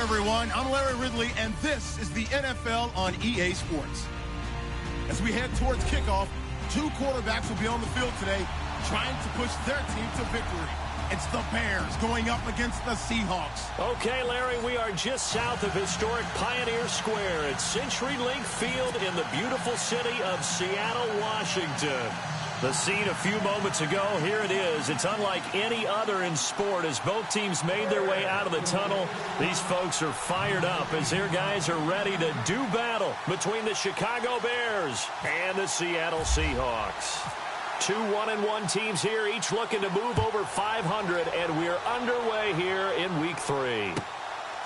everyone. I'm Larry Ridley, and this is the NFL on EA Sports. As we head towards kickoff, two quarterbacks will be on the field today trying to push their team to victory. It's the Bears going up against the Seahawks. Okay, Larry, we are just south of historic Pioneer Square at CenturyLink Field in the beautiful city of Seattle, Washington. The scene a few moments ago, here it is. It's unlike any other in sport as both teams made their way out of the tunnel. These folks are fired up as their guys are ready to do battle between the Chicago Bears and the Seattle Seahawks. Two 1-1 teams here, each looking to move over 500, and we're underway here in Week 3.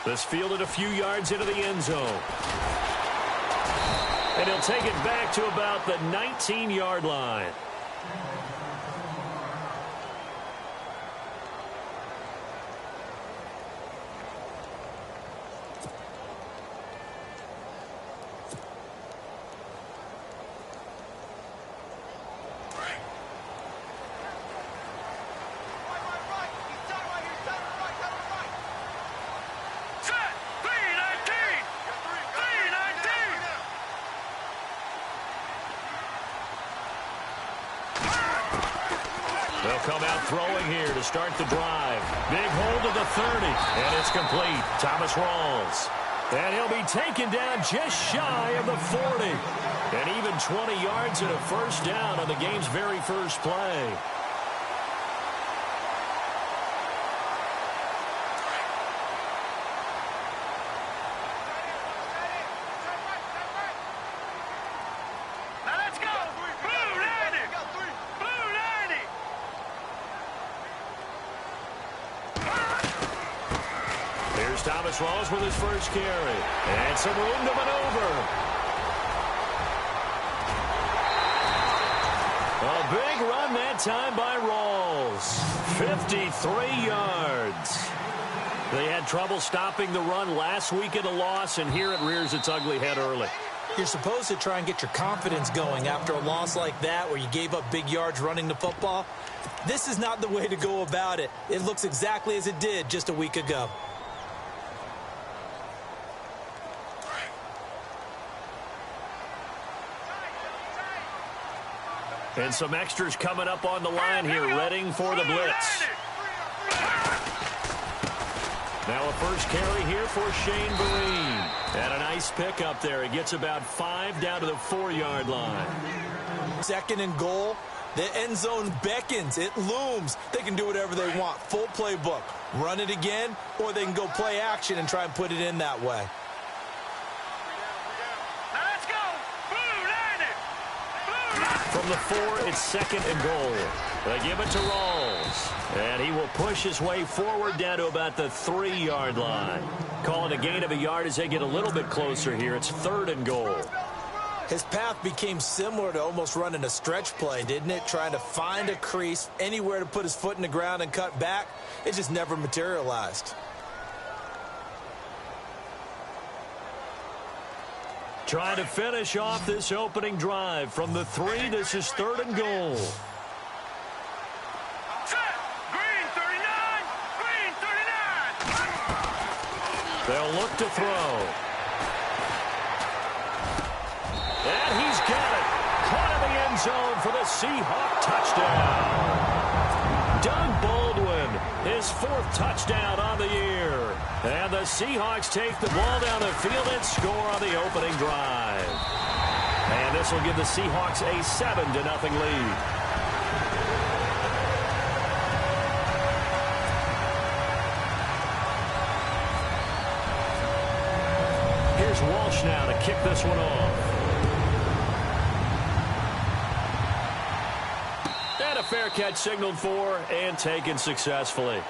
This fielded a few yards into the end zone. And he'll take it back to about the 19-yard line. They'll come out throwing here to start the drive. Big hold of the 30, and it's complete. Thomas Rawls. And he'll be taken down just shy of the 40. And even 20 yards and a first down on the game's very first play. Thomas Rawls with his first carry. And some room to maneuver. A big run that time by Rawls. 53 yards. They had trouble stopping the run last week in a loss, and here it rears its ugly head early. You're supposed to try and get your confidence going after a loss like that where you gave up big yards running the football. This is not the way to go about it. It looks exactly as it did just a week ago. And some extras coming up on the line here, readying for the blitz. Now a first carry here for Shane Vereen. And a nice pick up there. He gets about 5 down to the 4-yard line. 2nd and goal. The end zone beckons. It looms. They can do whatever they want. Full playbook. Run it again, or they can go play action and try and put it in that way. From the 4, it's 2nd and goal. They give it to Rawls. And he will push his way forward down to about the 3-yard line. Calling a gain of a yard as they get a little bit closer here. It's 3rd and goal. His path became similar to almost running a stretch play, didn't it? Trying to find a crease, anywhere to put his foot in the ground and cut back. It just never materialized. Trying to finish off this opening drive. From the 3, this is 3rd and goal. Green 39! Green 39! They'll look to throw. And he's got it. Caught in the end zone for the Seahawk touchdown. Doug Baldwin, his 4th touchdown on the year. And the Seahawks take the ball down the field and score on the opening drive. And this will give the Seahawks a 7-0 lead. Here's Walsh now to kick this one off. And a fair catch signaled for and taken successfully.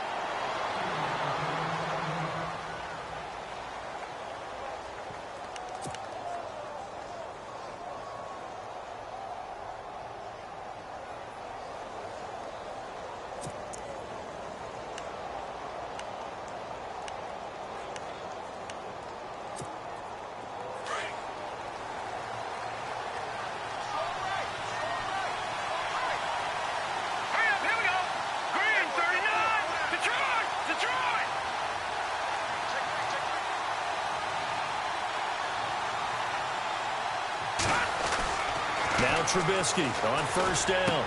Trubisky on first down.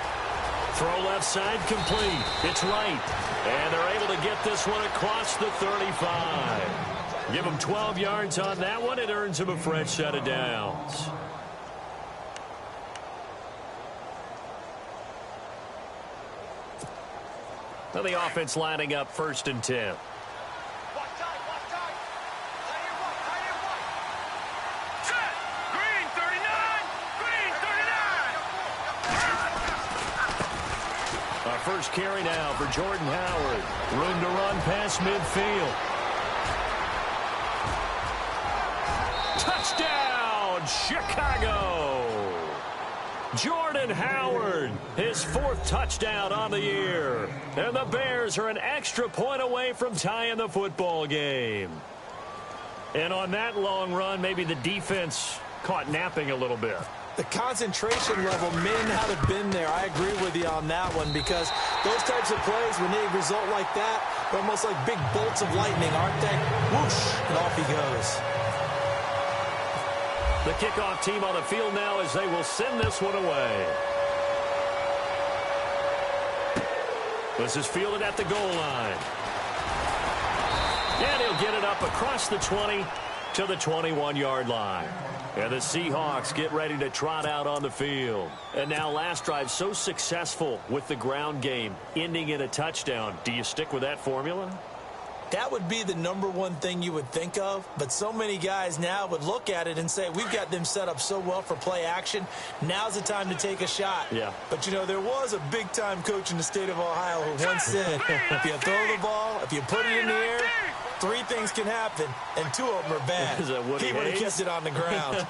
Throw left side complete. It's right. And they're able to get this one across the 35. Give them 12 yards on that one. It earns them a fresh set of downs. Now the offense lining up 1st and 10. First carry now for Jordan Howard. Room to run past midfield. Touchdown, Chicago! Jordan Howard, his 4th touchdown on the year. And the Bears are an extra point away from tying the football game. And on that long run, maybe the defense caught napping a little bit. The concentration level may not have been there. I agree with you on that one, because those types of plays, when they result like that, they're almost like big bolts of lightning, aren't they? Whoosh, and off he goes. The kickoff team on the field now as they will send this one away. This is fielded at the goal line. And he'll get it up across the 20 to the 21-yard line. And the Seahawks get ready to trot out on the field. And now last drive so successful with the ground game, ending in a touchdown. Do you stick with that formula? That would be the #1 thing you would think of, but so many guys now would look at it and say, we've got them set up so well for play action. Now's the time to take a shot. Yeah. But, you know, there was a big-time coach in the state of Ohio who once said, if you throw the ball, if you put it in the air, 3 things can happen, and 2 of them are bad. Is that Woody he would have Hayes? kept it on the ground.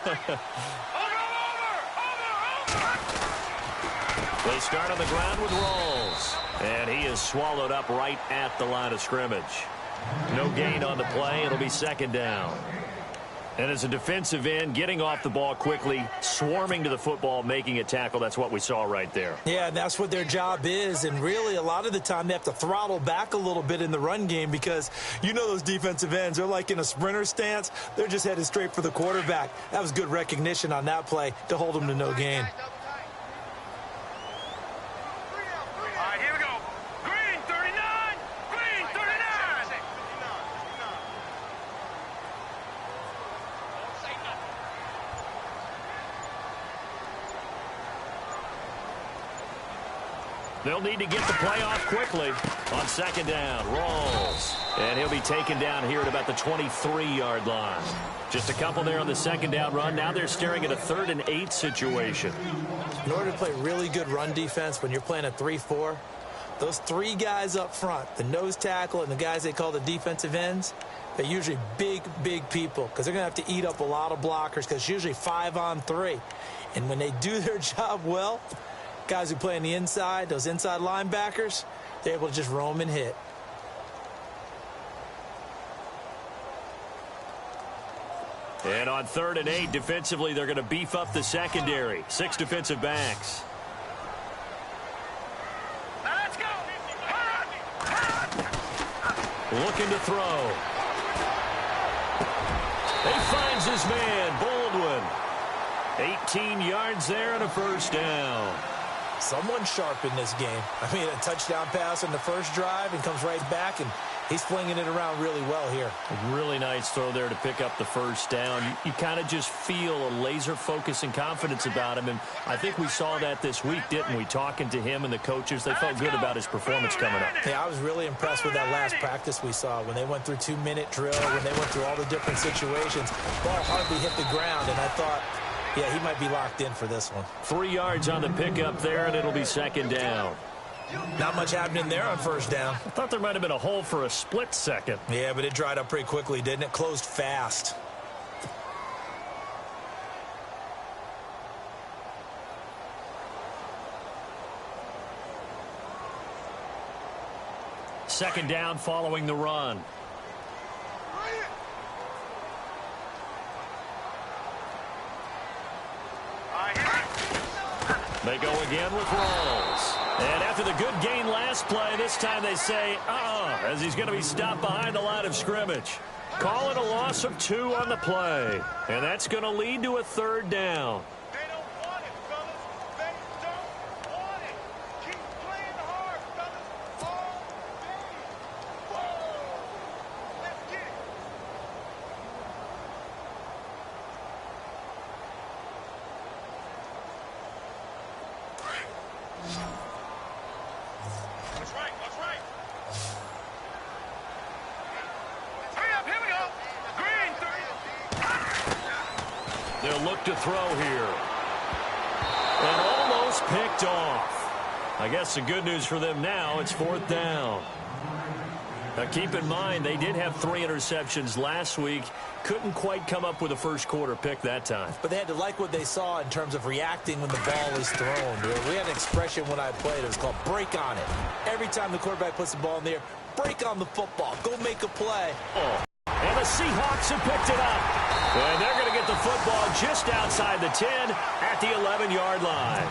They start on the ground with Rawls. And he is swallowed up right at the line of scrimmage. No gain on the play. It'll be 2nd down. And as a defensive end, getting off the ball quickly, swarming to the football, making a tackle, that's what we saw right there. Yeah, and that's what their job is. And really, a lot of the time, they have to throttle back a little bit in the run game, because you know those defensive ends, they're like in a sprinter stance. They're just headed straight for the quarterback. That was good recognition on that play to hold them to no gain. They'll need to get the play off quickly on 2nd down. Rawls. And he'll be taken down here at about the 23-yard line. Just a couple there on the 2nd down run. Now they're staring at a 3rd and 8 situation. In order to play really good run defense when you're playing a 3-4, those 3 guys up front, the nose tackle and the guys they call the defensive ends, they're usually big, big people, because they're going to have to eat up a lot of blockers, because it's usually 5-on-3. And when they do their job well, guys who play on the inside, those inside linebackers, they're able to just roam and hit. And on 3rd and 8, defensively, they're going to beef up the secondary. 6 defensive backs. Let's go. Looking to throw. He finds his man, Baldwin. 18 yards there and a 1st down. Someone sharp in this game. I mean, a touchdown pass on the first drive and comes right back, and he's flinging it around really well here. A really nice throw there to pick up the 1st down. You kind of just feel a laser focus and confidence about him, and I think we saw that this week, didn't we? Talking to him and the coaches, they felt good about his performance coming up. Yeah, I was really impressed with that last practice we saw when they went through 2-minute drill, when they went through all the different situations. Ball hardly hit the ground, and I thought, yeah, he might be locked in for this one. 3 yards on the pickup there, and it'll be 2nd down. Not much happening there on 1st down. I thought there might have been a hole for a split second. Yeah, but it dried up pretty quickly, didn't it? Closed fast. Second down following the run. They go again with Rawls. And after the good gain last play, this time they say, as he's going to be stopped behind the line of scrimmage. Call it a loss of 2 on the play. And that's going to lead to a 3rd down. They'll look to throw here. And almost picked off. I guess the good news for them now, it's 4th down. Now keep in mind, they did have 3 interceptions last week. Couldn't quite come up with a first quarter pick that time. But they had to like what they saw in terms of reacting when the ball was thrown. We had an expression when I played. It was called break on it. Every time the quarterback puts the ball in the air, break on the football. Go make a play. And the Seahawks have picked it up. And they're going to get the football just outside the 10 at the 11-yard line.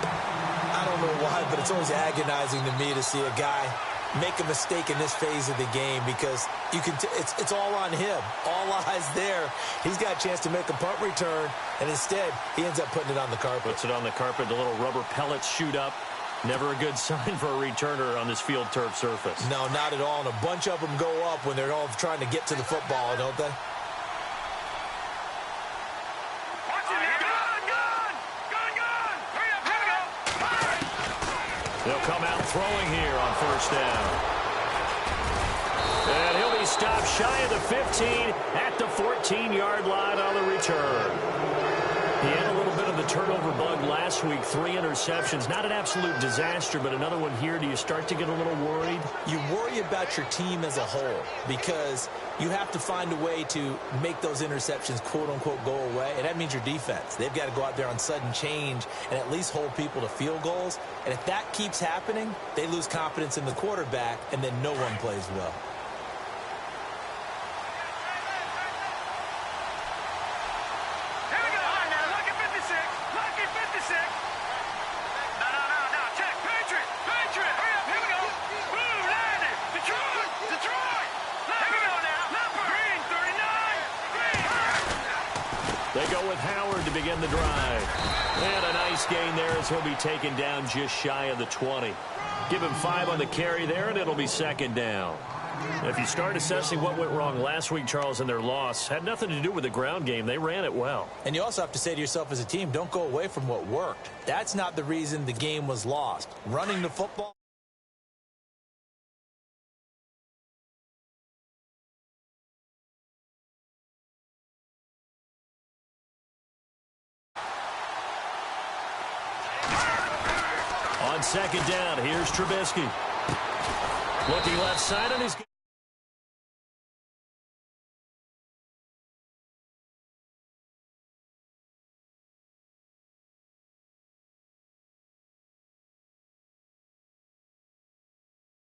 I don't know why, but it's always agonizing to me to see a guy make a mistake in this phase of the game because you can it's all on him. All eyes there. He's got a chance to make a punt return, and instead he ends up putting it on the carpet. Puts it on the carpet. The little rubber pellets shoot up. Never a good sign for a returner on this field turf surface. No, not at all. And a bunch of them go up when they're all trying to get to the football, don't they? They'll come out throwing here on 1st down. And he'll be stopped shy of the 15 at the 14-yard line on the return. He had a little bit of the turnover bug last week, 3 interceptions. Not an absolute disaster, but another one here. Do you start to get a little worried? You worry about your team as a whole because you have to find a way to make those interceptions, quote-unquote, go away, and that means your defense. They've got to go out there on sudden change and at least hold people to field goals. And if that keeps happening, they lose confidence in the quarterback, and then no one plays well. They go with Howard to begin the drive. And a nice gain there as he'll be taken down just shy of the 20. Give him 5 on the carry there, and it'll be 2nd down. If you start assessing what went wrong last week, Charles, in their loss, had nothing to do with the ground game. They ran it well. And you also have to say to yourself as a team, don't go away from what worked. That's not the reason the game was lost. Running the football. On 2nd down, here's Trubisky. Looking left side, and he's...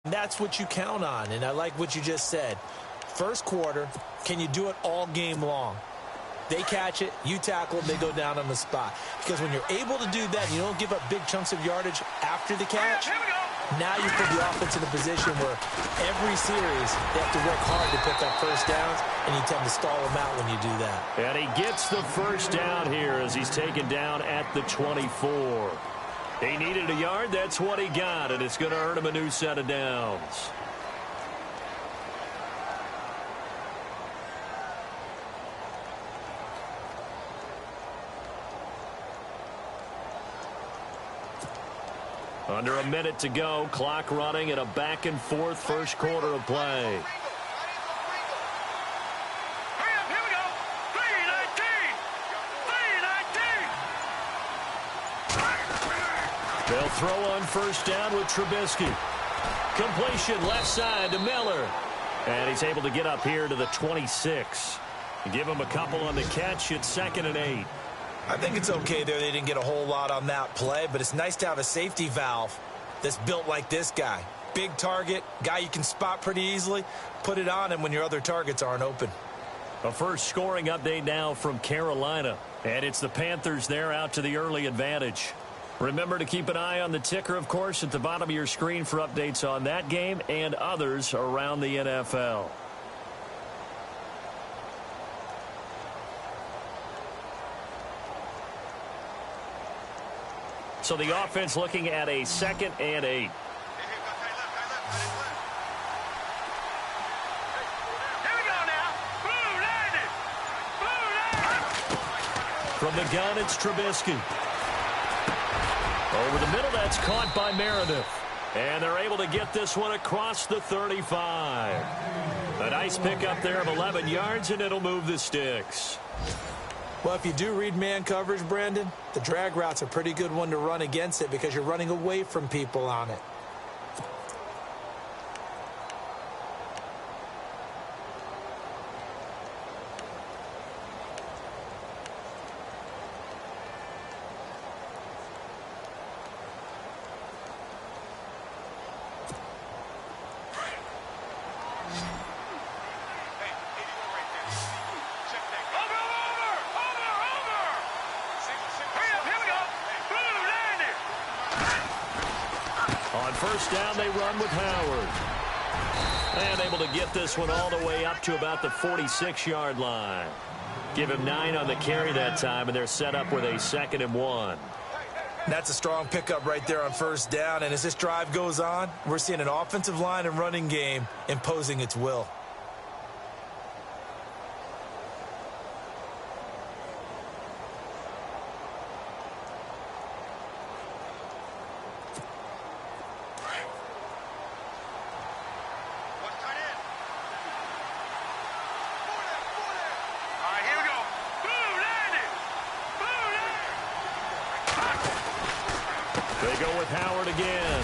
That's what you count on, and I like what you just said. First quarter, can you do it all game long? They catch it, you tackle them, they go down on the spot. Because when you're able to do that and you don't give up big chunks of yardage after the catch, now you put the offense in a position where every series they have to work hard to pick up first downs, and you tend to stall them out when you do that. And he gets the first down here as he's taken down at the 24. He needed a yard, that's what he got, and it's going to earn him a new set of downs. Under a minute to go, clock running in a back-and-forth first quarter of play. They'll throw on first down with Trubisky. Completion left side to Miller. And he's able to get up here to the 26. Give him a couple on the catch. It's 2nd and 8. I think it's okay there. They didn't get a whole lot on that play, but it's nice to have a safety valve that's built like this guy. Big target, guy you can spot pretty easily. Put it on him when your other targets aren't open. A first scoring update now from Carolina. And it's the Panthers there out to the early advantage. Remember to keep an eye on the ticker, of course, at the bottom of your screen for updates on that game and others around the NFL. So the offense looking at a 2nd and 8. From the gun, it's Trubisky. Over the middle, that's caught by Meredith. And they're able to get this one across the 35. A nice pickup there of 11 yards, and it'll move the sticks. Well, if you do read man coverage, Brandon, the drag route's a pretty good one to run against it because you're running away from people on it. First down, they run with Howard. And able to get this one all the way up to about the 46-yard line. Give him 9 on the carry that time, and they're set up with a 2nd and 1. That's a strong pickup right there on first down. And as this drive goes on, we're seeing an offensive line and running game imposing its will. They go with Howard again.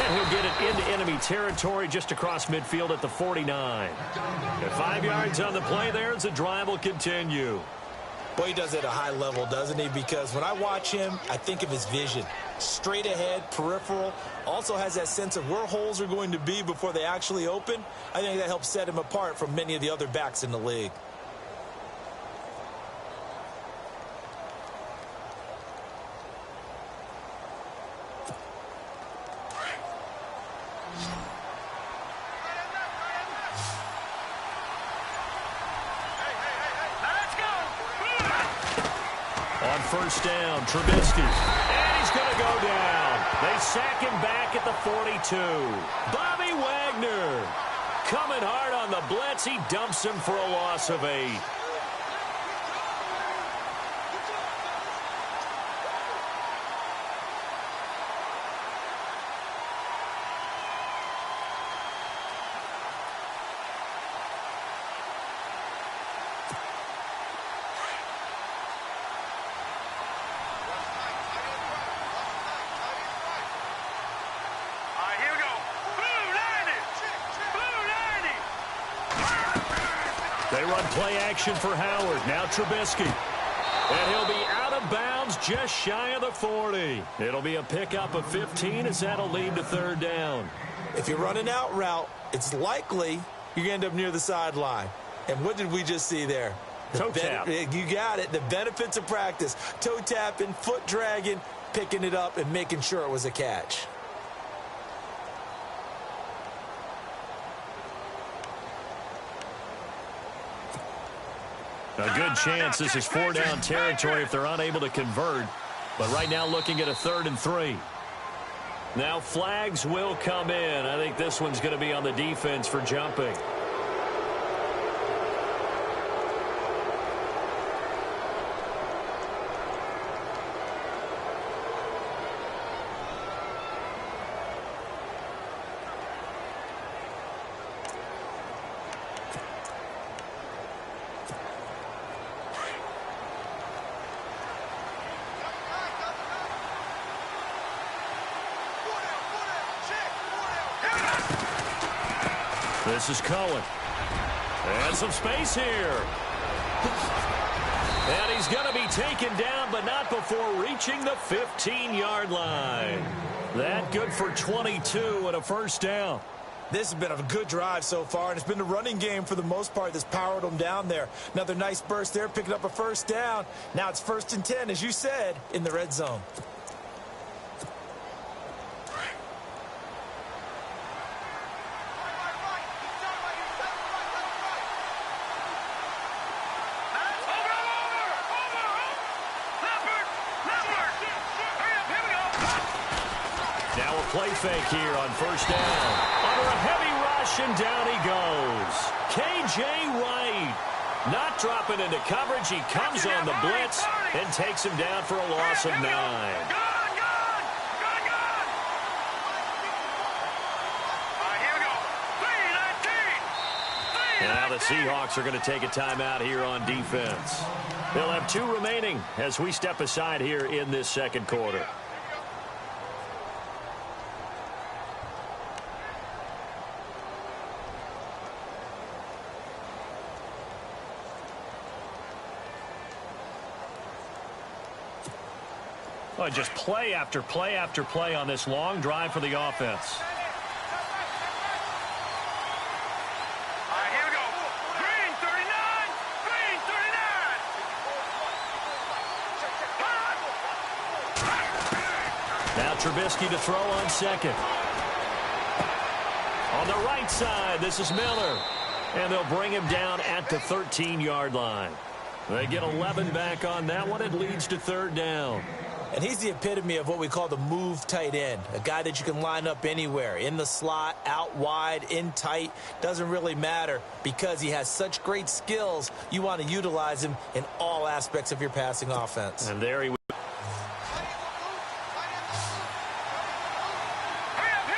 And he'll get it into enemy territory just across midfield at the 49. At 5 yards on the play there as the drive will continue. Well, he does it at a high level, doesn't he? Because when I watch him, I think of his vision. Straight ahead, peripheral. Also has that sense of where holes are going to be before they actually open. I think that helps set him apart from many of the other backs in the league. On first down, Trubisky. And he's going to go down. They sack him back at the 42. Bobby Wagner coming hard on the blitz. He dumps him for a loss of 8. They run play action for Howard. Now Trubisky. And he'll be out of bounds just shy of the 40. It'll be a pickup of 15 as that'll lead to 3rd down. If you run an out route, it's likely you're going to end up near the sideline. And what did we just see there? Toe tap. You got it. The benefits of practice. Toe tapping, foot dragging, picking it up, and making sure it was a catch. A good chance this is 4-down territory if they're unable to convert. But right now looking at a 3rd and 3. Now flags will come in. I think this one's going to be on the defense for jumping. This is Cohen. And some space here. And he's going to be taken down, but not before reaching the 15-yard line. That good for 22 and a 1st down. This has been a good drive so far, and it's been the running game for the most part that's powered them down there. Another nice burst there, picking up a 1st down. Now it's 1st and 10, as you said, in the red zone. Play fake here on 1st down. Under a heavy rush, and down he goes. K.J. Wright not dropping into coverage. He comes on the blitz and takes him down for a loss of 9. And now the Seahawks are going to take a timeout here on defense. They'll have 2 remaining as we step aside here in this second quarter. Well, just play after play after play on this long drive for the offense. All right, here we go. Green 39. Green 39. Now Trubisky to throw on second. On the right side, this is Miller. And they'll bring him down at the 13-yard line. They get 11 back on that one. It leads to 3rd down. And he's the epitome of what we call the move tight end, a guy that you can line up anywhere, in the slot, out wide, in tight, doesn't really matter because he has such great skills. You want to utilize him in all aspects of your passing offense. And there he Here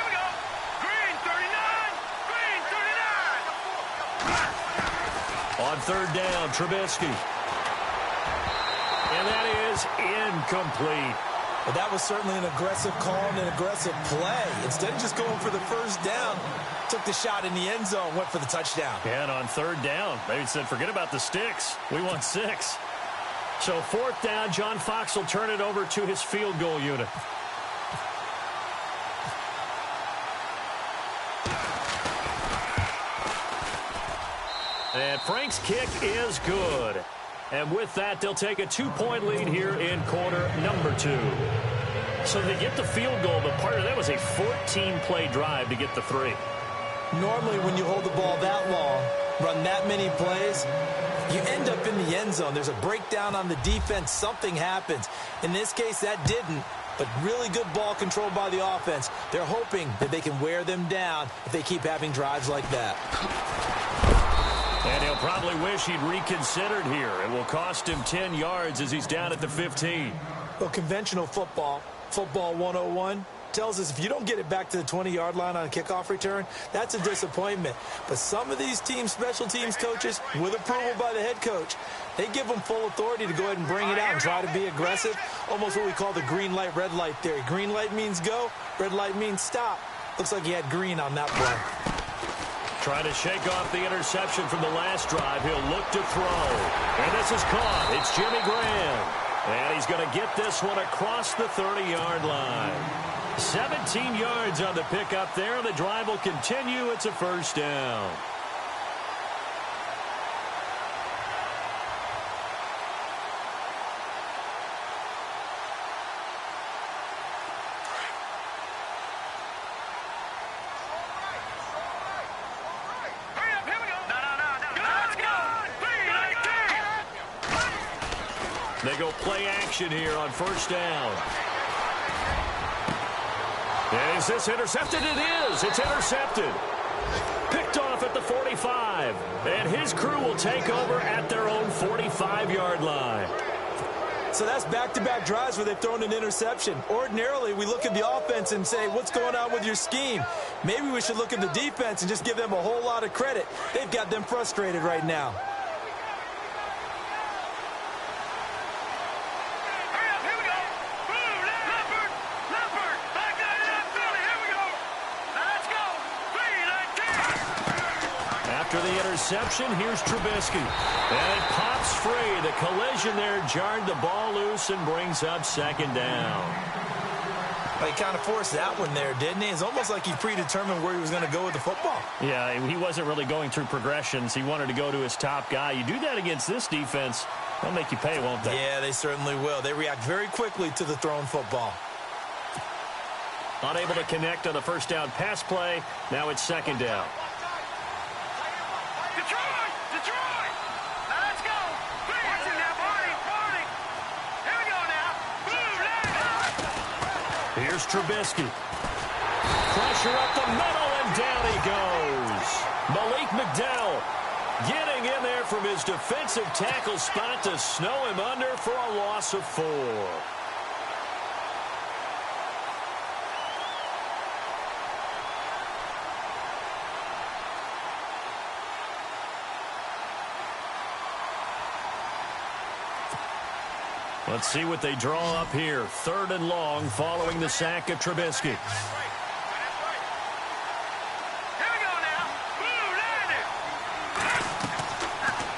we go. Green 39. Green 39. on 3rd down, Trubisky. And that is incomplete. But that was certainly an aggressive call and an aggressive play. Instead of just going for the 1st down, took the shot in the end zone, went for the touchdown. And on 3rd down, they said, forget about the sticks. We want 6. So 4th down, John Fox will turn it over to his field goal unit. And Frank's kick is good. And with that, they'll take a 2-point lead here in quarter number 2. So they get the field goal, but part of that was a 14-play drive to get the 3. Normally, when you hold the ball that long, run that many plays, you end up in the end zone. There's a breakdown on the defense. Something happens. In this case, that didn't. But really good ball control by the offense. They're hoping that they can wear them down if they keep having drives like that. And he'll probably wish he'd reconsidered here. It will cost him 10 yards as he's down at the 15. Well, conventional football 101, tells us if you don't get it back to the 20-yard line on a kickoff return, that's a disappointment. But some of these teams, special teams coaches, with approval by the head coach, they give them full authority to go ahead and bring it out and try to be aggressive, almost what we call the green light, red light theory. Green light means go, red light means stop. Looks like he had green on that play. Trying to shake off the interception from the last drive. He'll look to throw. And this is caught. It's Jimmy Graham. And he's going to get this one across the 30-yard line. 17 yards on the pickup there. The drive will continue. It's a 1st down. They go play action here on 1st down. And is this intercepted? It is. It's intercepted. Picked off at the 45. And his crew will take over at their own 45-yard line. So that's back-to-back drives where they've thrown an interception. Ordinarily, we look at the offense and say, what's going on with your scheme? Maybe we should look at the defense and just give them a whole lot of credit. They've got them frustrated right now. After the interception, here's Trubisky. And it pops free. The collision there jarred the ball loose and brings up 2nd down. Well, he kind of forced that one there, didn't he? It's almost like he predetermined where he was going to go with the football. Yeah, he wasn't really going through progressions. He wanted to go to his top guy. You do that against this defense, they'll make you pay, won't they? Yeah, they certainly will. They react very quickly to the thrown football. Unable to connect on the 1st down pass play. Now it's 2nd down. Detroit! Let's go! Watching now, Barney! Here we go now! Here's Trubisky. Pressure up the middle, and down he goes. Malik McDowell getting in there from his defensive tackle spot to snow him under for a loss of 4. Let's see what they draw up here. 3rd and long following the sack of Trubisky.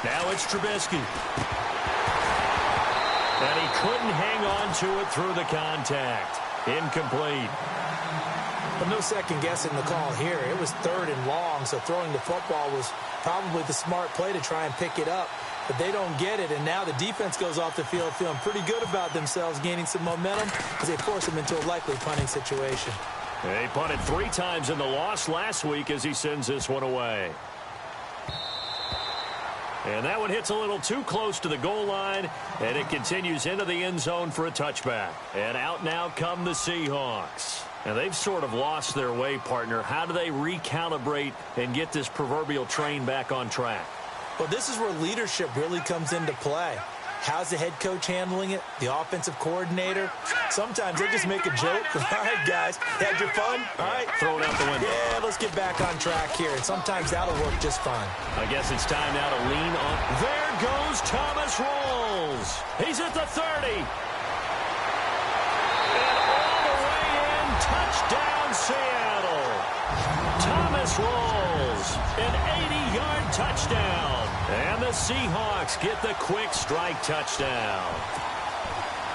Now it's Trubisky. And he couldn't hang on to it through the contact. Incomplete. But no second guessing the call here. It was 3rd and long, so throwing the football was probably the smart play to try and pick it up. But they don't get it, and now the defense goes off the field feeling pretty good about themselves, gaining some momentum as they force them into a likely punting situation. They punted 3 times in the loss last week as he sends this one away. And that one hits a little too close to the goal line, and it continues into the end zone for a touchback. And out now come the Seahawks. And they've sort of lost their way, partner. How do they recalibrate and get this proverbial train back on track? Well, this is where leadership really comes into play. How's the head coach handling it? The offensive coordinator? Sometimes they just make a joke. All right, guys, had your fun? All right. Throw it out the window. Yeah, let's get back on track here. And sometimes that'll work just fine. I guess it's time now to lean on. There goes Thomas Rawls. He's at the 30. And all the way in, touchdown Seattle. Thomas Rawls, an 80-yard touchdown. And the Seahawks get the quick strike touchdown.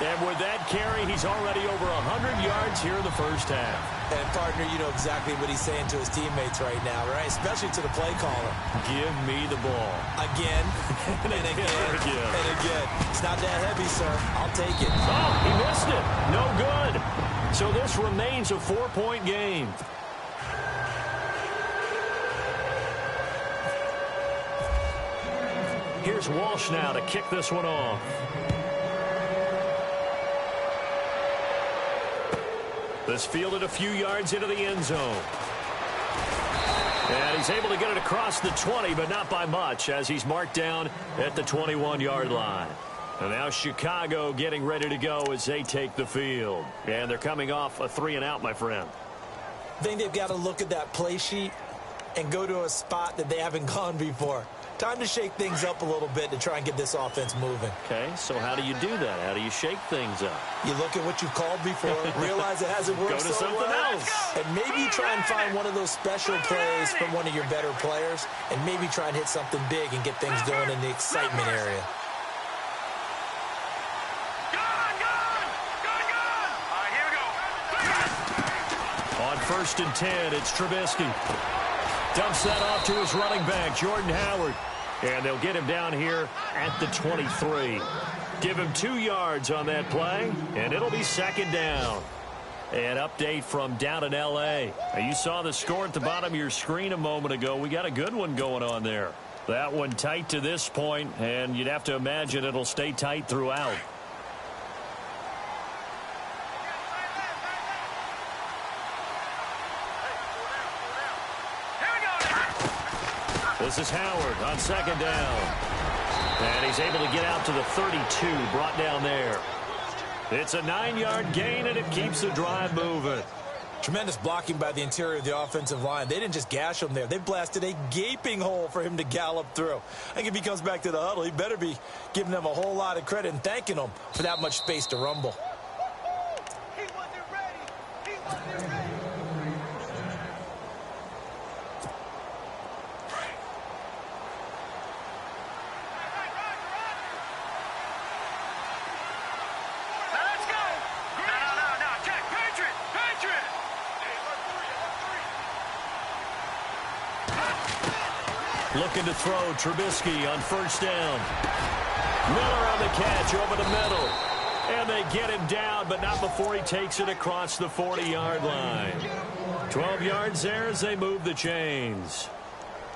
And with that carry, he's already over 100 yards here in the first half. And, partner, you know exactly what he's saying to his teammates right now, right? Especially to the play caller. Give me the ball. Again, and again, and again. It's not that heavy, sir. I'll take it. Oh, he missed it. No good. So this remains a 4-point game. Here's Walsh now to kick this one off. This fielded a few yards into the end zone. And he's able to get it across the 20, but not by much, as he's marked down at the 21-yard line. And now Chicago getting ready to go as they take the field. And they're coming off a 3-and-out, my friend. I think they've got to look at that play sheet and go to a spot that they haven't gone before. Time to shake things up a little bit to try and get this offense moving. Okay, so how do you do that? How do you shake things up? You look at what you've called before, realize it hasn't worked Go to something else. And maybe try and find one of those special plays from one of your better players, and maybe try and hit something big and get things going in the excitement area. All right, here we go. On 1st and 10, it's Trubisky. Dumps that off to his running back, Jordan Howard. And they'll get him down here at the 23. Give him 2 yards on that play, and it'll be 2nd down. An update from down in L.A. Now, you saw the score at the bottom of your screen a moment ago. We got a good one going on there. That one tight to this point, and you'd have to imagine it'll stay tight throughout. This is Howard on 2nd down. And he's able to get out to the 32, brought down there. It's a 9-yard gain, and it keeps the drive moving. Tremendous blocking by the interior of the offensive line. They didn't just gash him there. They blasted a gaping hole for him to gallop through. I think if he comes back to the huddle, he better be giving them a whole lot of credit and thanking them for that much space to rumble. He wasn't ready. He wasn't ready. Looking to throw, Trubisky on 1st down. Miller on the catch over the middle. And they get him down, but not before he takes it across the 40-yard line. 12 yards there as they move the chains.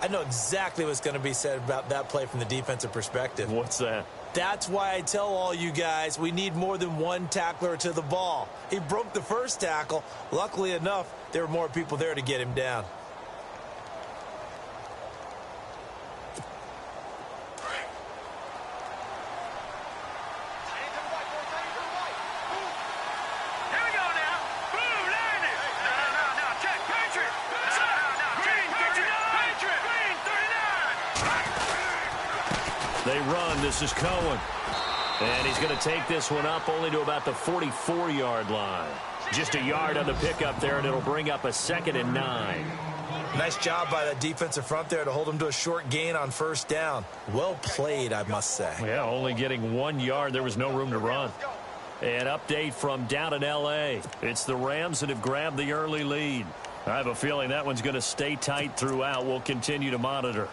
I know exactly what's going to be said about that play from the defensive perspective. What's that? That's why I tell all you guys we need more than one tackler to the ball. He broke the first tackle. Luckily enough, there were more people there to get him down. They run. This is Cohen. And he's going to take this one up only to about the 44-yard line. Just a yard on the pickup there, and it'll bring up a 2nd and 9. Nice job by the defensive front there to hold him to a short gain on first down. Well played, I must say. Yeah, only getting 1 yard. There was no room to run. An update from down in L.A. It's the Rams that have grabbed the early lead. I have a feeling that one's going to stay tight throughout. We'll continue to monitor.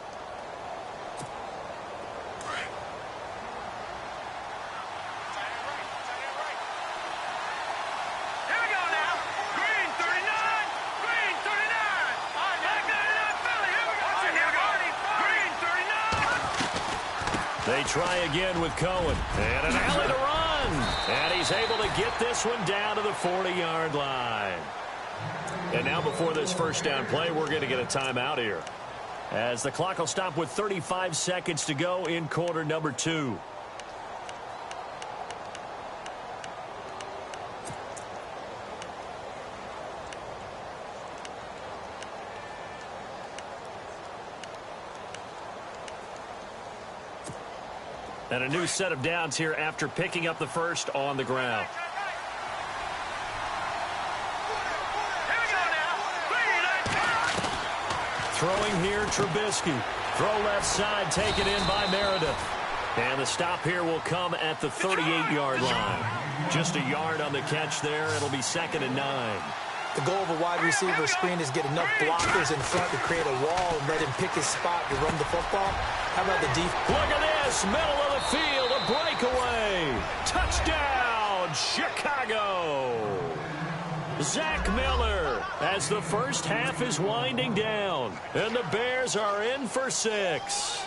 They try again with Cohen. And an alley to run. And he's able to get this one down to the 40-yard line. And now before this first down play, we're going to get a timeout here, as the clock will stop with 35 seconds to go in quarter number 2. And a new set of downs here after picking up the first on the ground. Throwing here, Trubisky. Throw left side, taken in by Meredith. And the stop here will come at the 38-yard line. Just a yard on the catch there. It'll be 2nd and 9. The goal of a wide receiver screen is get enough blockers in front to create a wall and let him pick his spot to run the football. How about the defense? Look at this, middle of the field, a breakaway. Touchdown, Chicago. Zach Miller, as the first half is winding down, and the Bears are in for 6.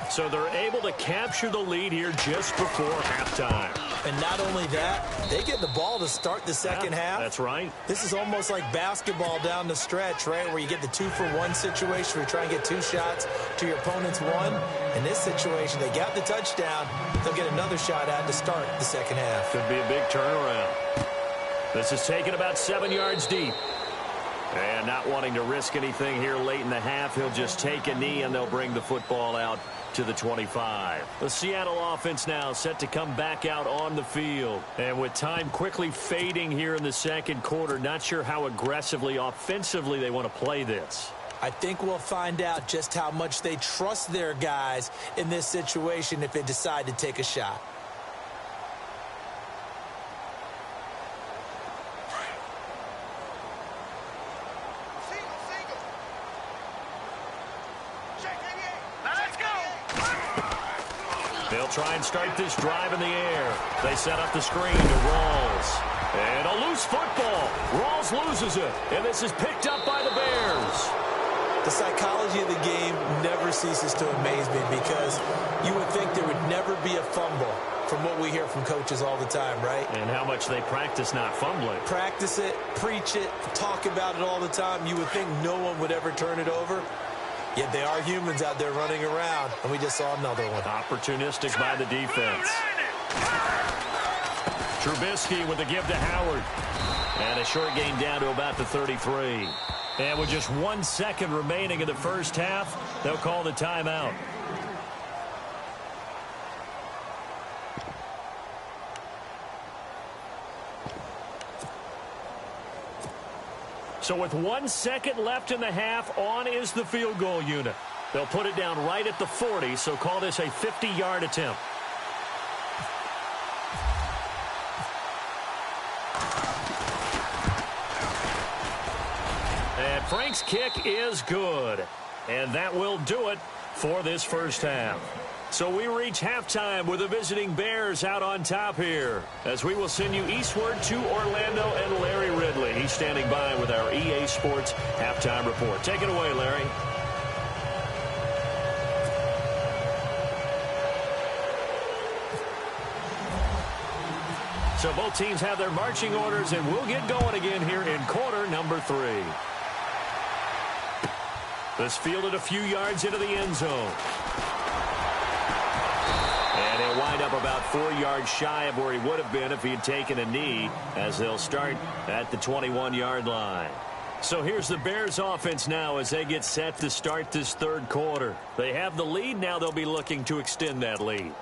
So they're able to capture the lead here just before halftime. And not only that, they get the ball to start the second half. That's right. This is almost like basketball down the stretch, right, where you get the 2-for-1 situation where you try and get 2 shots to your opponent's 1. In this situation, they got the touchdown. They'll get another shot at to start the second half. Could be a big turnaround. This is taken about 7 yards deep. And not wanting to risk anything here late in the half, he'll just take a knee, and they'll bring the football out to the 25. The Seattle offense now set to come back out on the field. And with time quickly fading here in the second quarter, not sure how aggressively, offensively they want to play this. I think we'll find out just how much they trust their guys in this situation if they decide to take a shot. They'll try and start this drive in the air. They set up the screen to Rawls. And a loose football. Rawls loses it. And this is picked up by the Bears. The psychology of the game never ceases to amaze me, because you would think there would never be a fumble from what we hear from coaches all the time, right? And how much they practice not fumbling. Practice it, preach it, talk about it all the time. You would think no one would ever turn it over. Yet they are humans out there running around, and we just saw another one. Opportunistic by the defense. Trubisky with the give to Howard. And a short gain down to about the 33. And with just 1 second remaining in the first half, they'll call the timeout. So with 1 second left in the half, on is the field goal unit. They'll put it down right at the 40, so call this a 50-yard attempt. And Frank's kick is good. And that will do it for this first half. So we reach halftime with the visiting Bears out on top here, as we will send you eastward to Orlando and Larry Ridley. He's standing by with our EA Sports halftime report. Take it away, Larry. So both teams have their marching orders, and we'll get going again here in quarter number 3. This fielded a few yards into the end zone. And he'll wind up about 4 yards shy of where he would have been if he had taken a knee, as they'll start at the 21-yard line. So here's the Bears offense now as they get set to start this third quarter. They have the lead. Now they'll be looking to extend that lead.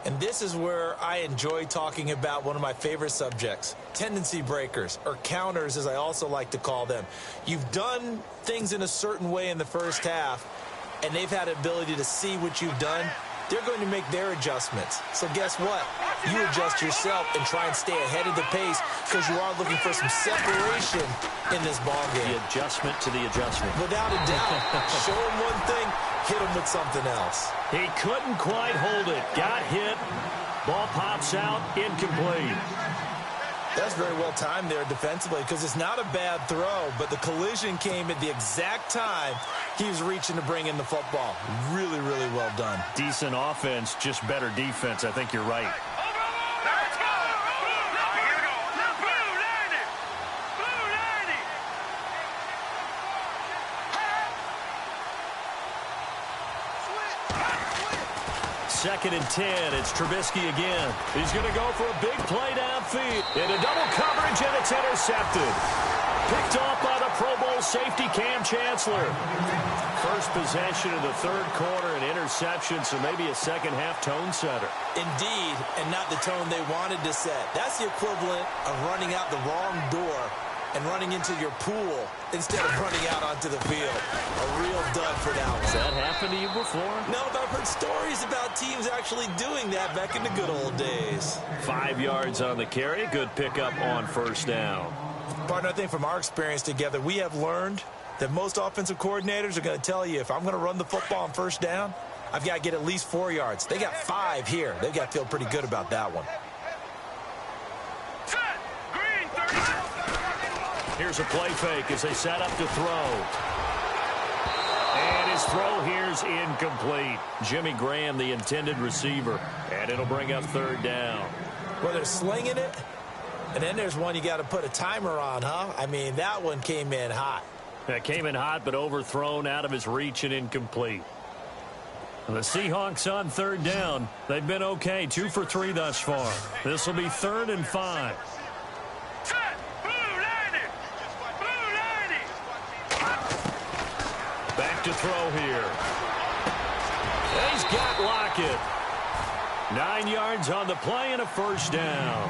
And this is where I enjoy talking about one of my favorite subjects, tendency breakers, or counters as I also like to call them. You've done things in a certain way in the first half, and they've had the ability to see what you've done. They're going to make their adjustments. So guess what? You adjust yourself and try and stay ahead of the pace because you are looking for some separation in this ball game. The adjustment to the adjustment. Without a doubt. Show him one thing, hit him with something else. He couldn't quite hold it. Got hit. Ball pops out. Incomplete. That's very well timed there defensively because it's not a bad throw, but the collision came at the exact time he was reaching to bring in the football. Really, really well done. Decent offense, just better defense. I think you're right. Let's go! Here we go. Blue 90! Blue 90! Second and 10. It's Trubisky again. He's going to go for a big play downfield. In a double coverage, and it's intercepted. Picked off by the Pro Bowl safety Cam Chancellor. First possession of the third quarter, an interception, so maybe a second-half tone setter. Indeed, and not the tone they wanted to set. That's the equivalent of running out the wrong door and running into your pool instead of running out onto the field. A real dud for that one. Has that happened to you before? No, but I've heard stories about teams actually doing that back in the good old days. 5 yards on the carry. Good pickup on first down. Partner, I think from our experience together, we have learned that most offensive coordinators are going to tell you if I'm going to run the football on first down, I've got to get at least 4 yards. They got 5 here. They've got to feel pretty good about that one. Set! Green 30! Here's a play fake as they set up to throw. And his throw here's incomplete. Jimmy Graham, the intended receiver. And it'll bring up third down. Well, they're slinging it, and then there's one you got to put a timer on, huh? I mean, that one came in hot. That came in hot, but overthrown out of his reach and incomplete. And the Seahawks on third down. They've been okay, 2 for 3 thus far. This will be 3rd and 5. Set! Blue 90! Blue 90! Back to throw here. He's got Lockett. 9 yards on the play and a first down.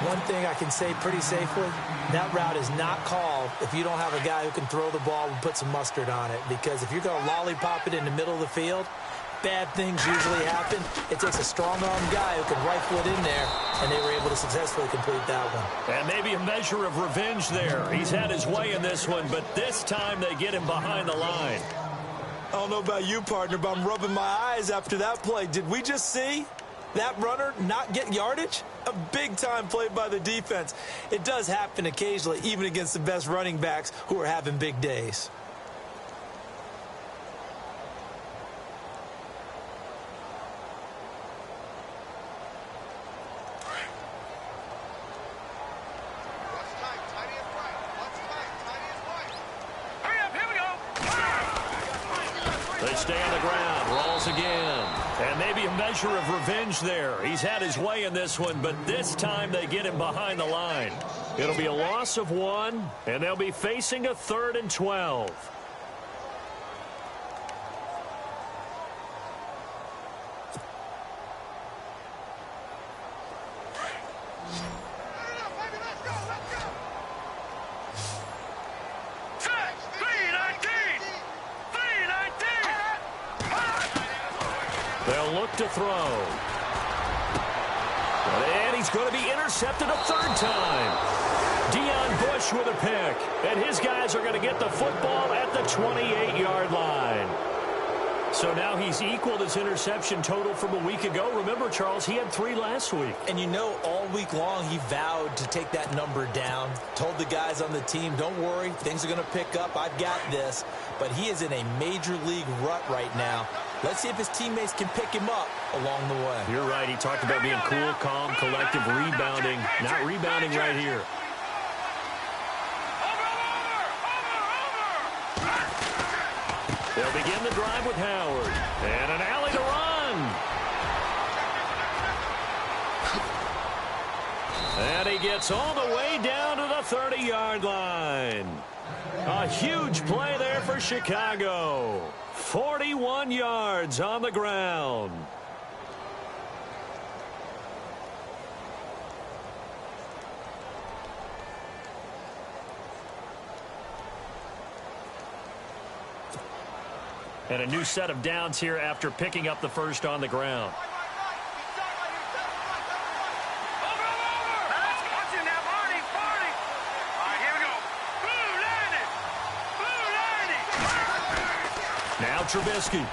One thing I can say pretty safely, that route is not called if you don't have a guy who can throw the ball and put some mustard on it. Because if you're going to lollipop it in the middle of the field, bad things usually happen. It takes a strong-arm guy who can rifle it in there, and they were able to successfully complete that one. And maybe a measure of revenge there. He's had his way in this one, but this time they get him behind the line. I don't know about you, partner, but I'm rubbing my eyes after that play. Did we just see that runner not get yardage? A big-time play by the defense. It does happen occasionally, even against the best running backs who are having big days. Hurry up, here we go! They stay on the ground, rolls again. And maybe a measure of revenge there. He's had his way in this one, but this time they get him behind the line. It'll be a loss of 1, and they'll be facing a 3rd and 12. Set! 319! 319! They'll look to throw. And he's going to be intercepted a 3rd time. Deion Bush with a pick. And his guys are going to get the football at the 28-yard line. So now he's equaled his interception total from a week ago. Remember, Charles, he had 3 last week. And you know, all week long, he vowed to take that number down. Told the guys on the team, don't worry, things are going to pick up. I've got this. But he is in a major league rut right now. Let's see if his teammates can pick him up along the way. You're right. He talked about being cool, calm, collective, rebounding. Not rebounding right here. They'll begin the drive with Howard. And an alley to run. And he gets all the way down to the 30-yard line. A huge play there for Chicago. 41 yards on the ground. And a new set of downs here after picking up the first on the ground. Now Trubisky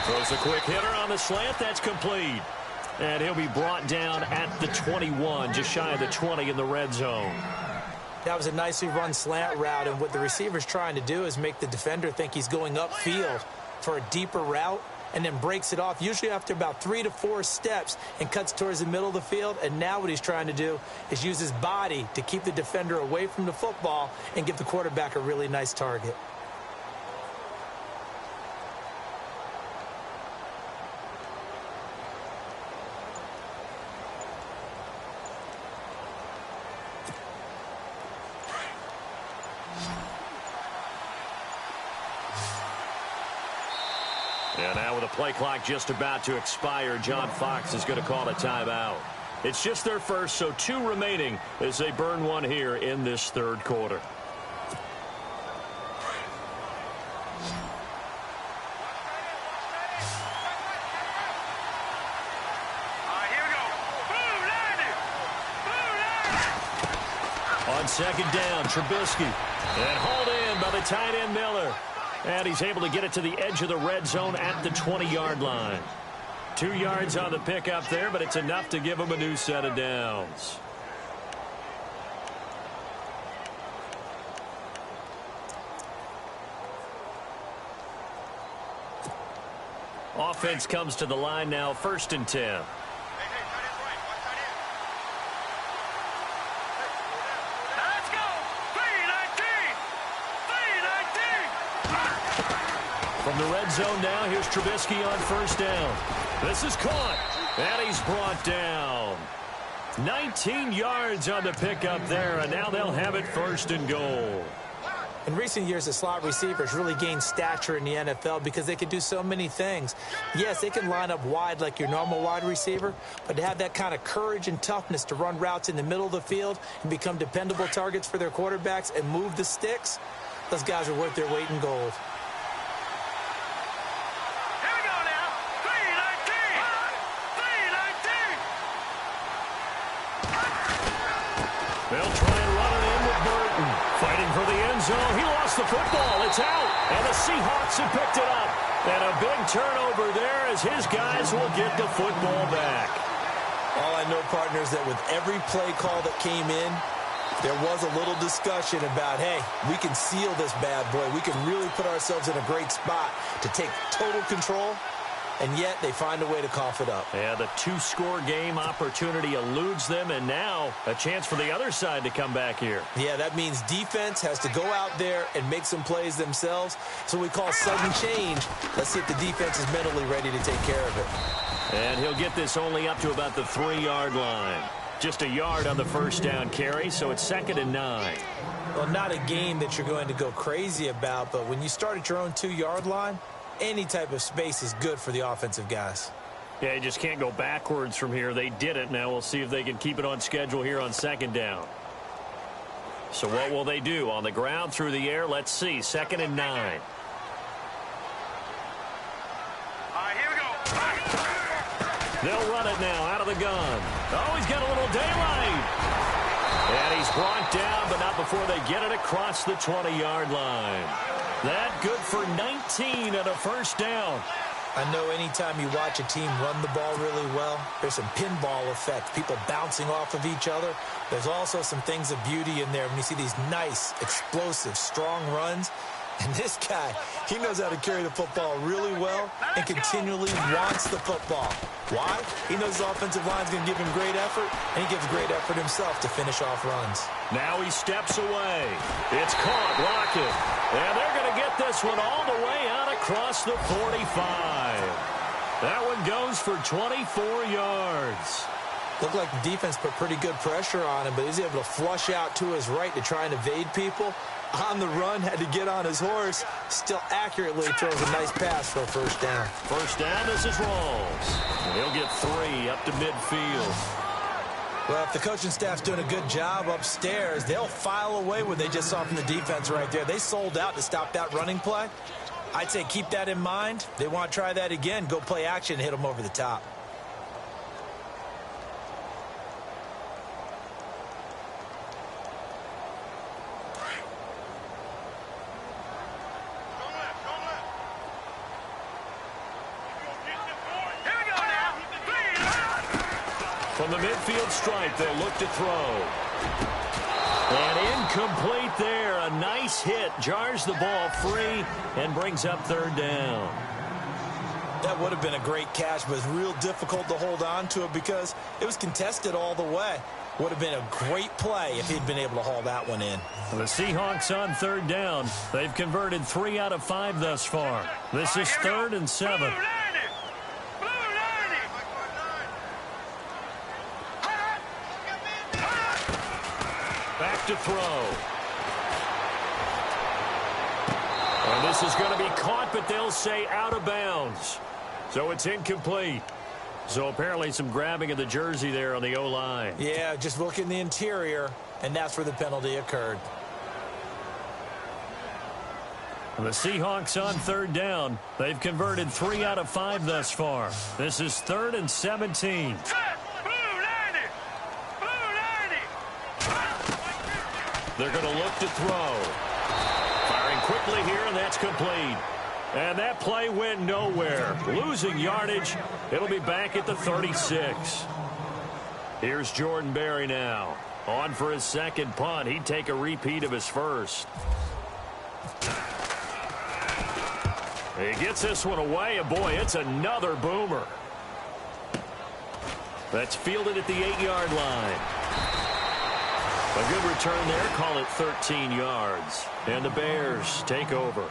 throws a quick hitter on the slant. That's complete. And he'll be brought down at the 21, just shy of the 20 in the red zone. That was a nicely run slant route, and what the receiver's trying to do is make the defender think he's going upfield for a deeper route and then breaks it off, usually after about 3 to 4 steps, and cuts towards the middle of the field. And now what he's trying to do is use his body to keep the defender away from the football and give the quarterback a really nice target. And now with the play clock just about to expire, John Fox is going to call a timeout. It's just their first, so 2 remaining as they burn one here in this third quarter. On second down, Trubisky. And hauled in by the tight end Miller. And he's able to get it to the edge of the red zone at the 20-yard line. 2 yards on the pickup there, but it's enough to give him a new set of downs. Offense comes to the line now, 1st and 10. From the red zone now, here's Trubisky on 1st down. This is caught, and he's brought down. 19 yards on the pickup there, and now they'll have it 1st and goal. In recent years, the slot receivers really gained stature in the NFL because they can do so many things. Yes, they can line up wide like your normal wide receiver, but to have that kind of courage and toughness to run routes in the middle of the field and become dependable targets for their quarterbacks and move the sticks, those guys are worth their weight in gold. They'll try and run it in with Burton. Fighting for the end zone. He lost the football. It's out. And the Seahawks have picked it up. And a big turnover there as his guys will get the football back. All I know, partners, that with every play call that came in, there was a little discussion about, hey, we can seal this bad boy. We can really put ourselves in a great spot to take total control. And yet they find a way to cough it up. Yeah, the 2-score game opportunity eludes them, and now a chance for the other side to come back here. Yeah, that means defense has to go out there and make some plays themselves. So we call sudden change. Let's see if the defense is mentally ready to take care of it. And he'll get this only up to about the 3-yard line. Just a yard on the 1st down carry, so it's 2nd and 9. Well, not a game that you're going to go crazy about, but when you start at your own 2-yard line, any type of space is good for the offensive guys. Yeah, you just can't go backwards from here. They did it. Now we'll see if they can keep it on schedule here on 2nd down. So what will they do? On the ground, through the air? Let's see. 2nd and 9. All right, here we go. They'll run it now out of the gun. Oh, he's got a little daylight. And he's brought down, but not before they get it across the 20-yard line. That good for 19 and a 1st down. I know anytime you watch a team run the ball really well, there's some pinball effect, people bouncing off of each other. There's also some things of beauty in there when you see these nice, explosive, strong runs. And this guy, he knows how to carry the football really well and continually wants the football. Why? He knows his offensive line's going to give him great effort, and he gives great effort himself to finish off runs. Now he steps away. It's caught, Lockett. And they're going to get this one all the way out across the 45. That one goes for 24 yards. Looked like the defense put pretty good pressure on him, but he's able to flush out to his right to try and evade people. On the run, had to get on his horse. Still accurately throws a nice pass for a 1st down. 1st down, this is Rawls. He'll get 3 up to midfield. Well, if the coaching staff's doing a good job upstairs, they'll file away what they just saw from the defense right there. They sold out to stop that running play. I'd say keep that in mind. They want to try that again. Go play action and hit them over the top. From the midfield stripe, they'll look to throw. And incomplete there. A nice hit. Jars the ball free and brings up third down. That would have been a great catch, but it's real difficult to hold on to it because it was contested all the way. Would have been a great play if he'd been able to haul that one in. The Seahawks on third down. They've converted 3 out of 5 thus far. This is 3rd and 7. Back to throw. And this is going to be caught, but they'll say out of bounds. So it's incomplete. So apparently some grabbing of the jersey there on the O-line. Yeah, just look in the interior, and that's where the penalty occurred. And the Seahawks on third down. They've converted 3 out of 5 thus far. This is 3rd and 17. They're going to look to throw. Firing quickly here, and that's complete. And that play went nowhere. Losing yardage. It'll be back at the 36. Here's Jordan Berry now. On for his second punt. He'd take a repeat of his first. He gets this one away, and boy, it's another boomer. That's fielded at the 8-yard line. A good return there. Call it 13 yards. And the Bears take over.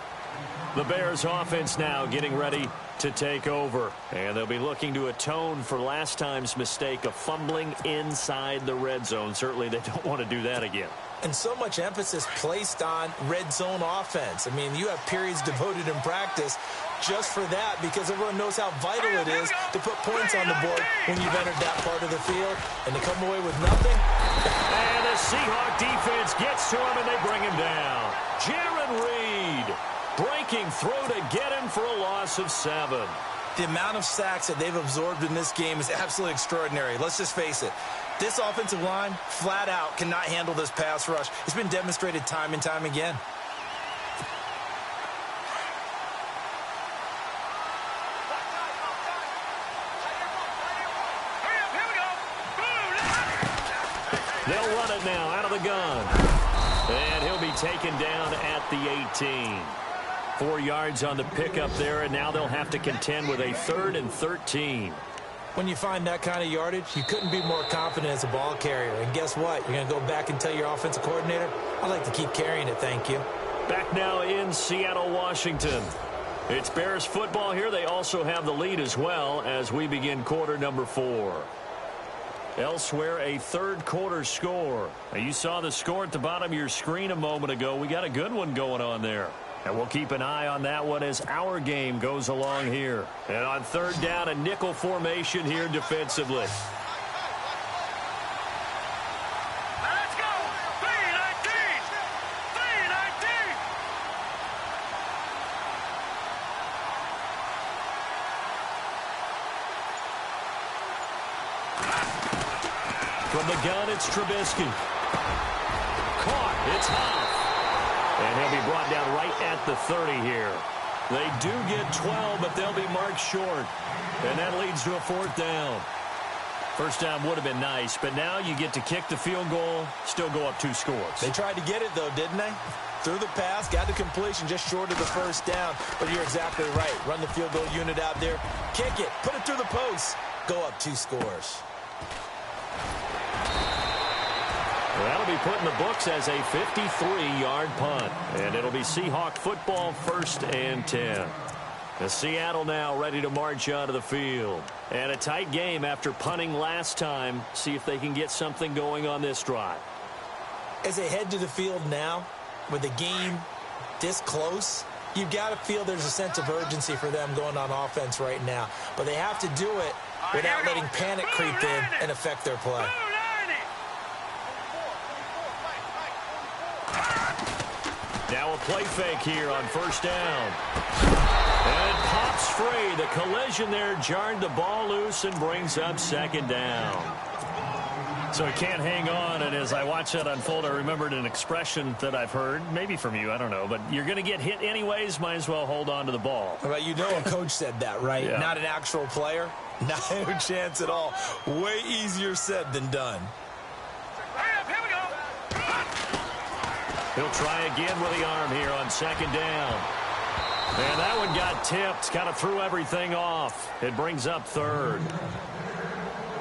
The Bears offense now getting ready to take over. And they'll be looking to atone for last time's mistake of fumbling inside the red zone. Certainly they don't want to do that again. And so much emphasis placed on red zone offense. I mean, you have periods devoted in practice just for that because everyone knows how vital it is to put points on the board when you've entered that part of the field. And to come away with nothing. And the Seahawk defense gets to him and they bring him down. Jaron Reed breaking through to get him for a loss of 7. The amount of sacks that they've absorbed in this game is absolutely extraordinary. Let's just face it. This offensive line, flat out, cannot handle this pass rush. It's been demonstrated time and time again. They'll run it now out of the gun. And he'll be taken down at the 18. 4 yards on the pickup there, and now they'll have to contend with a 3rd and 13. When you find that kind of yardage, you couldn't be more confident as a ball carrier. And guess what? You're going to go back and tell your offensive coordinator, I'd like to keep carrying it, thank you. Back now in Seattle, Washington. It's Bears football here. They also have the lead as well as we begin quarter number 4. Elsewhere, a third quarter score. Now, you saw the score at the bottom of your screen a moment ago. We got a good one going on there. And we'll keep an eye on that one as our game goes along here. And on third down, a nickel formation here defensively. Let's go! 319! 319! From the gun, it's Trubisky. Caught. It's Huff. And he'll be brought down right at the 30 here. They do get 12, but they'll be marked short. And that leads to a 4th down. First down would have been nice, but now you get to kick the field goal, still go up 2 scores. They tried to get it, though, didn't they? Threw the pass, got the completion just short of the first down. But you're exactly right. Run the field goal unit out there. Kick it. Put it through the post. Go up 2 scores. That'll be put in the books as a 53-yard punt. And it'll be Seahawk football 1st and 10. The Seattle now ready to march onto the field. And a tight game after punting last time. See if they can get something going on this drive. As they head to the field now, with the game this close, you've got to feel there's a sense of urgency for them going on offense right now. But they have to do it without letting panic creep in and affect their play. Now a play fake here on first down. And it pops free. The collision there jarred the ball loose and brings up second down. So he can't hang on, and as I watch that unfold, I remembered an expression that I've heard, maybe from you, I don't know, but you're going to get hit anyways, might as well hold on to the ball. Well, you know a coach said that, right? Yeah. Not an actual player. No chance at all. Way easier said than done. Here we go. He'll try again with the arm here on second down. And that one got tipped, kind of threw everything off. It brings up third.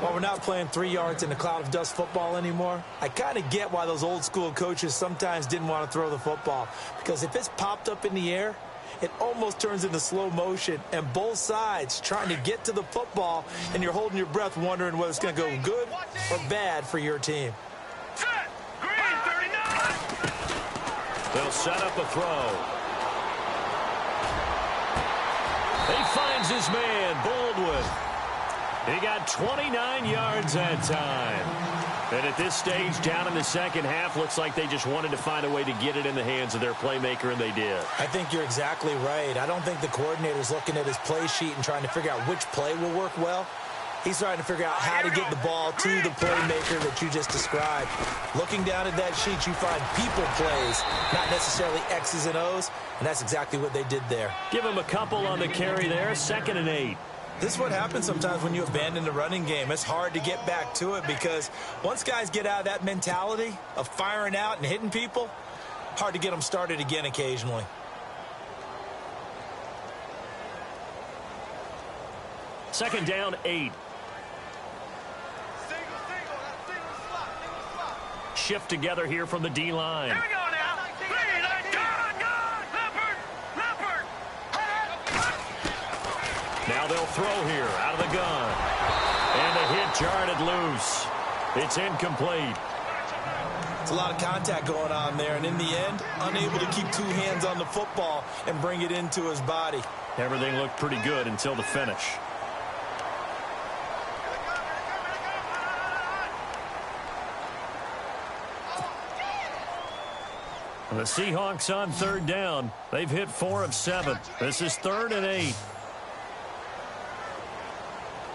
Well, we're not playing 3 yards in a cloud of dust football anymore. I kind of get why those old school coaches sometimes didn't want to throw the football. Because if it's popped up in the air, it almost turns into slow motion. And both sides trying to get to the football, and you're holding your breath wondering whether it's going to go good or bad for your team. Set. Green 39. They'll set up a throw. He finds his man, Baldwin. He got 29 yards that time. And at this stage, down in the second half, looks like they just wanted to find a way to get it in the hands of their playmaker, and they did. I think you're exactly right. I don't think the coordinator's looking at his play sheet and trying to figure out which play will work well. He's trying to figure out how to get the ball to the playmaker that you just described. Looking down at that sheet, you find people plays, not necessarily X's and O's, and that's exactly what they did there. Give him a couple on the carry there, 2nd and 8. This is what happens sometimes when you abandon the running game. It's hard to get back to it because once guys get out of that mentality of firing out and hitting people, hard to get them started again occasionally. Second down, 8. Shift together here from the D-line. Here we go now. Green, Leopard. Now they'll throw here out of the gun. And the hit jarred it loose. It's incomplete. It's a lot of contact going on there, and in the end, unable to keep 2 hands on the football and bring it into his body. Everything looked pretty good until the finish. The Seahawks on 3rd down. They've hit 4 of 7. This is 3rd and 8.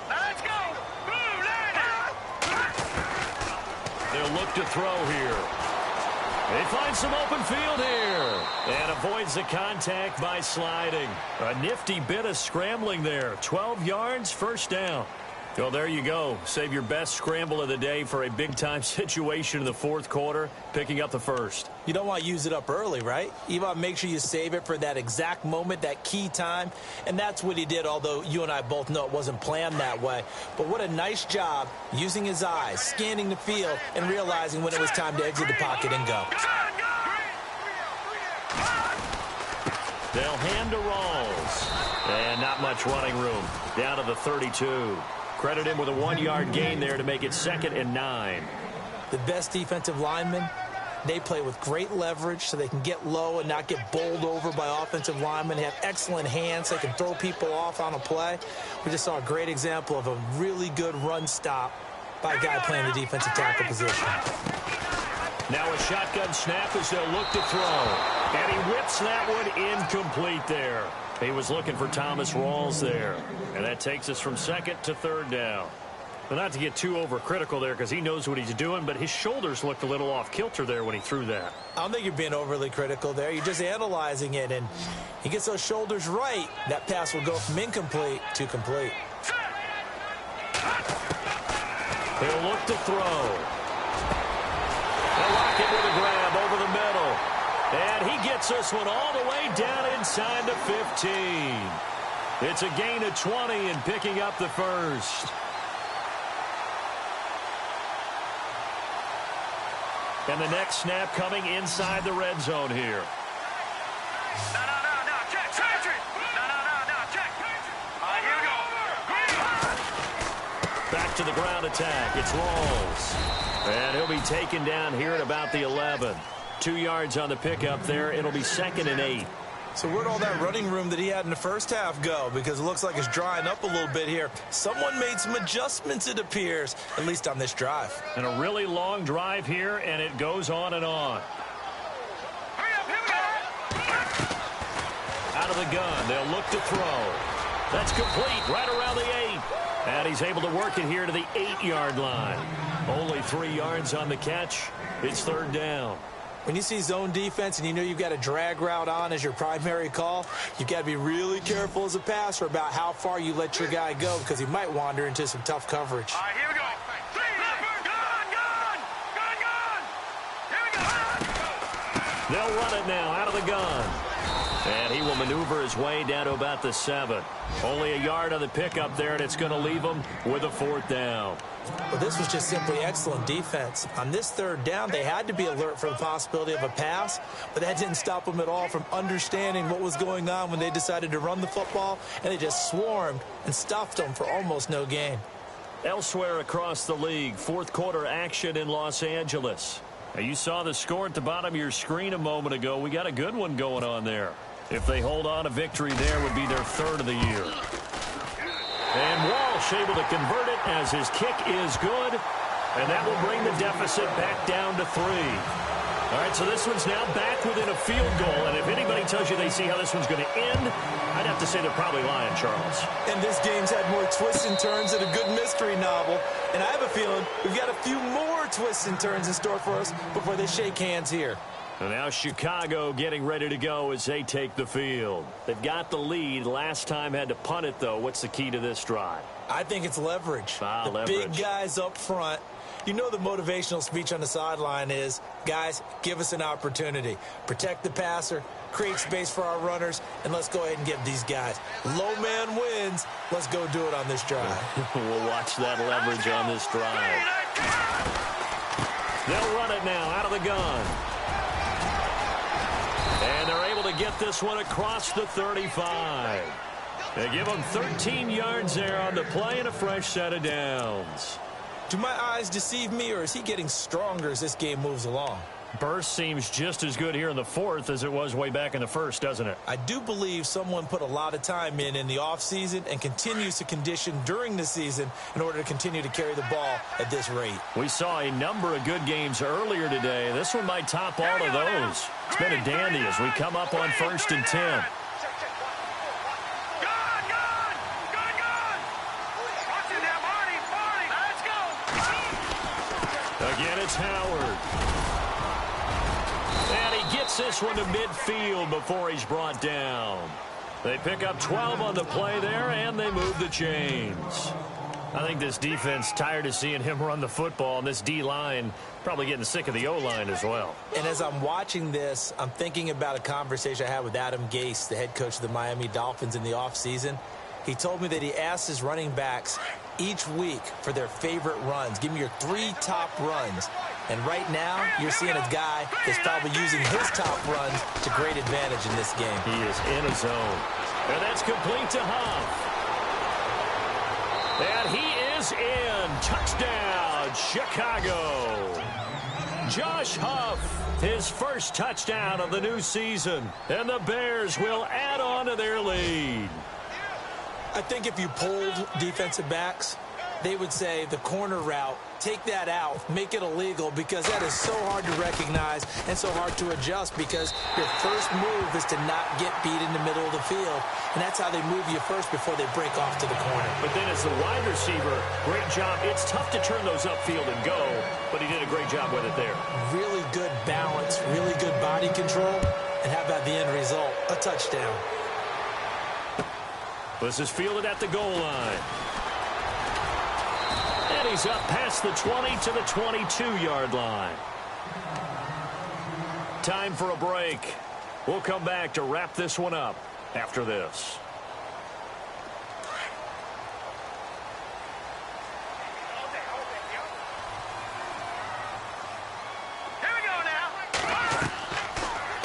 Let's go. Blue line. They'll look to throw here. They find some open field here. And avoids the contact by sliding. A nifty bit of scrambling there. 12 yards, 1st down. Well, there you go. Save your best scramble of the day for a big-time situation in the 4th quarter, picking up the 1st. You don't want to use it up early, right? You want to make sure you save it for that exact moment, that key time. And that's what he did, although you and I both know it wasn't planned that way. But what a nice job using his eyes, scanning the field, and realizing when it was time to exit the pocket and go. They'll hand to Rawls. And not much running room. Down to the 32. Credit him with a 1-yard gain there to make it 2nd and 9. The best defensive linemen, they play with great leverage so they can get low and not get bowled over by offensive linemen. They have excellent hands. They can throw people off on a play. We just saw a great example of a really good run stop by a guy playing the defensive tackle position. Now a shotgun snap as they'll look to throw. And he whips that one incomplete there. He was looking for Thomas Rawls there. And that takes us from 2nd to 3rd down. But not to get too overcritical there because he knows what he's doing, but his shoulders looked a little off kilter there when he threw that. I don't think you're being overly critical there. You're just analyzing it, and he gets those shoulders right. That pass will go from incomplete to complete. He'll look to throw. They'll lock it with a grab over the middle. And he gets this one all the way down inside the 15. It's a gain of 20 and picking up the 1st. And the next snap coming inside the red zone here. No, check. No, check. Here we go. Back to the ground attack. It's Rawls. And he'll be taken down here at about the 11. 2 yards on the pickup there. It'll be 2nd and 8. So where'd all that running room that he had in the first half go? Because it looks like it's drying up a little bit here. Someone made some adjustments, it appears, at least on this drive. And a really long drive here, and it goes on and on. Hurry up, here we go. out of the gun. They'll look to throw. That's complete right around the 8. And he's able to work it here to the 8-yard line. Only 3 yards on the catch. It's 3rd down. When you see zone defense and you know you've got a drag route on as your primary call, you've got to be really careful as a passer about how far you let your guy go because he might wander into some tough coverage. All right, here we go. Gun! Here we go. They'll run it now out of the gun. And he will maneuver his way down to about the 7. Only a yard on the pickup there, and it's going to leave him with a 4th down. Well, this was just simply excellent defense. On this 3rd down, they had to be alert for the possibility of a pass, but that didn't stop them at all from understanding what was going on when they decided to run the football, and they just swarmed and stuffed them for almost no gain. Elsewhere across the league, 4th quarter action in Los Angeles. Now, you saw the score at the bottom of your screen a moment ago. We got a good one going on there. If they hold on, a victory there would be their 3rd of the year. And Walsh able to convert it as his kick is good. And that will bring the deficit back down to 3. All right, so this one's now back within a field goal. And if anybody tells you they see how this one's going to end, I'd have to say they're probably lying, Charles. And this game's had more twists and turns than a good mystery novel. And I have a feeling we've got a few more twists and turns in store for us before they shake hands here. And now Chicago getting ready to go as they take the field. They've got the lead. Last time had to punt it, though. What's the key to this drive? I think it's leverage. The leverage. Big guys up front. You know the motivational speech on the sideline is, guys, give us an opportunity. Protect the passer, create space for our runners, and let's go ahead and give these guys. Low man wins. Let's go do it on this drive. We'll watch that leverage on this drive. They'll run it now out of the gun. And they're able to get this one across the 35. They give them 13 yards there on the play and a fresh set of downs. Do my eyes deceive me, or is he getting stronger as this game moves along? Burst seems just as good here in the 4th as it was way back in the 1st, doesn't it? I do believe someone put a lot of time in the offseason and continues to condition during the season in order to continue to carry the ball at this rate. We saw a number of good games earlier today. This one might top all of those. It's been a dandy as we come up on 1st and 10. Again, it's Howard. And he gets this one to midfield before he's brought down. They pick up 12 on the play there, and they move the chains. I think this defense tired of seeing him run the football, and this D-line probably getting sick of the O-line as well. And as I'm watching this, I'm thinking about a conversation I had with Adam Gase, the head coach of the Miami Dolphins in the offseason. He told me that he asked his running backs each week for their favorite runs. Give me your 3 top runs. And right now, you're seeing a guy that's probably using his top runs to great advantage in this game. He is in a zone. And that's complete to Huff. And he is in. Touchdown, Chicago. Josh Huff, his first touchdown of the new season. And the Bears will add on to their lead. I think if you polled defensive backs, they would say the corner route, take that out, make it illegal, because that is so hard to recognize and so hard to adjust, because your first move is to not get beat in the middle of the field, and that's how they move you first before they break off to the corner. But then as the wide receiver, great job. It's tough to turn those upfield and go, but he did a great job with it there. Really good balance, really good body control, and how about the end result? A touchdown. This is fielded at the goal line. And he's up past the 20 to the 22-yard line. Time for a break. We'll come back to wrap this one up after this.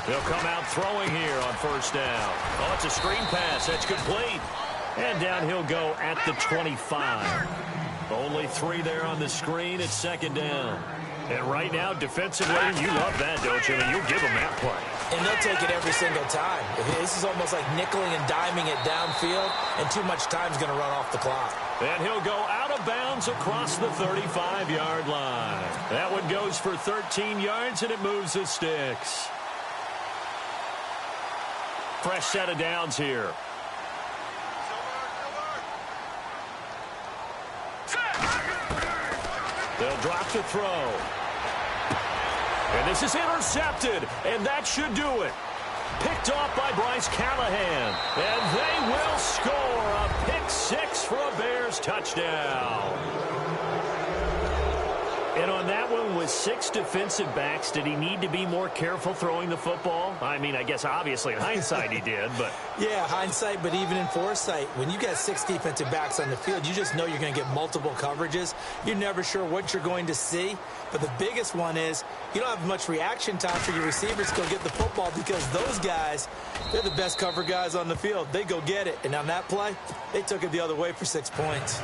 They'll come out throwing here on 1st down. Oh, it's a screen pass. That's complete. And down he'll go at the 25. Only 3 there on the screen. It's 2nd down. And right now, defensively, you love that, don't you? I mean, you'll give them that play. And they'll take it every single time. This is almost like nickeling and diming it downfield, and too much time's going to run off the clock. And he'll go out of bounds across the 35-yard line. That one goes for 13 yards, and it moves the sticks. fresh set of downs here. They'll drop to throw. And this is intercepted, and that should do it. Picked off by Bryce Callahan. And they will score a pick six for a Bears touchdown. And on that one, with 6 defensive backs, did he need to be more careful throwing the football? I mean, I guess obviously in hindsight he did, but... Yeah, hindsight, but even in foresight, when you got 6 defensive backs on the field, you just know you're going to get multiple coverages. You're never sure what you're going to see. But the biggest one is you don't have much reaction time for your receivers to go get the football because those guys, they're the best cover guys on the field. They go get it. And on that play, they took it the other way for 6 points.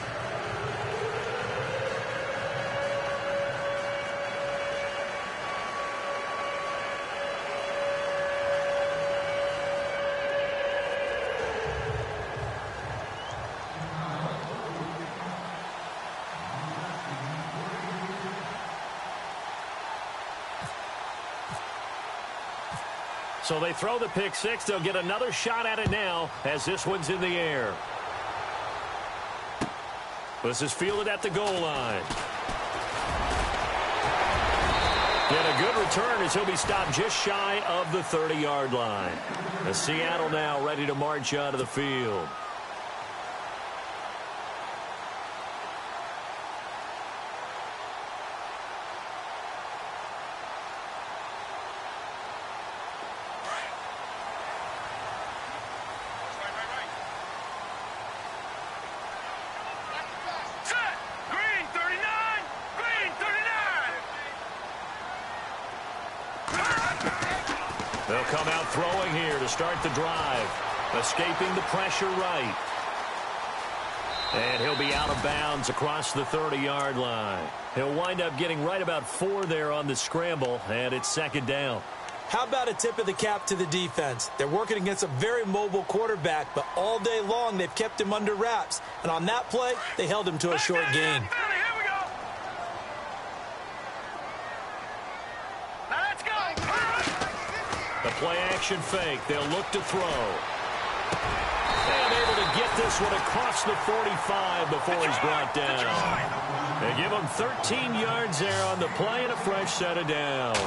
So they throw the pick six. They'll get another shot at it now as this one's in the air. This is fielded at the goal line. And a good return as he'll be stopped just shy of the 30-yard line. The Seattle now ready to march out of the field. They'll come out throwing here to start the drive. Escaping the pressure right. And he'll be out of bounds across the 30-yard line. He'll wind up getting right about 4 there on the scramble, and it's 2nd down. How about a tip of the cap to the defense? They're working against a very mobile quarterback, but all day long they've kept him under wraps. And on that play, they held him to a short gain. The play-action fake. They'll look to throw. And able to get this one across the 45 before he's brought down. They give him 13 yards there on the play and a fresh set of downs.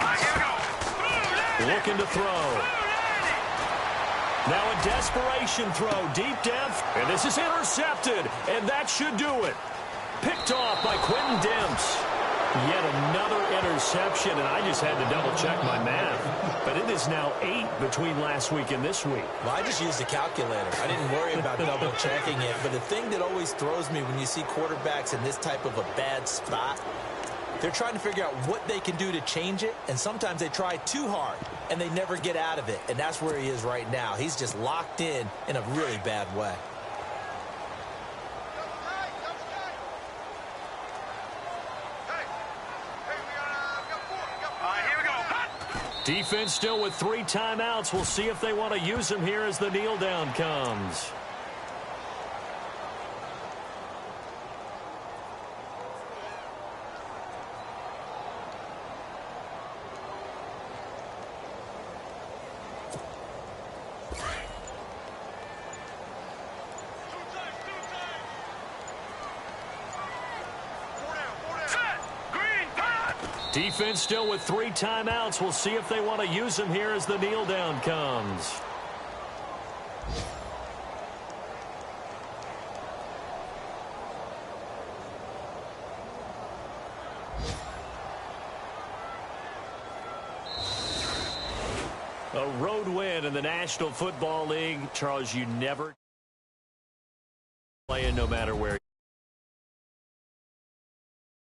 Looking to throw. Now a desperation throw deep depth. And this is intercepted. And that should do it. Picked off by Quentin Demps. Yet another interception, and I just had to double-check my math. But it is now 8 between last week and this week. Well, I just used a calculator. I didn't worry about double-checking it. But the thing that always throws me when you see quarterbacks in this type of a bad spot, they're trying to figure out what they can do to change it, and sometimes they try too hard, and they never get out of it. And that's where he is right now. He's just locked in a really bad way. Defense still with 3 timeouts. We'll see if they want to use them here as the kneel down comes. Defense still with 3 timeouts. We'll see if they want to use them here as the kneel down comes. A road win in the National Football League. Charles, you never play no matter where.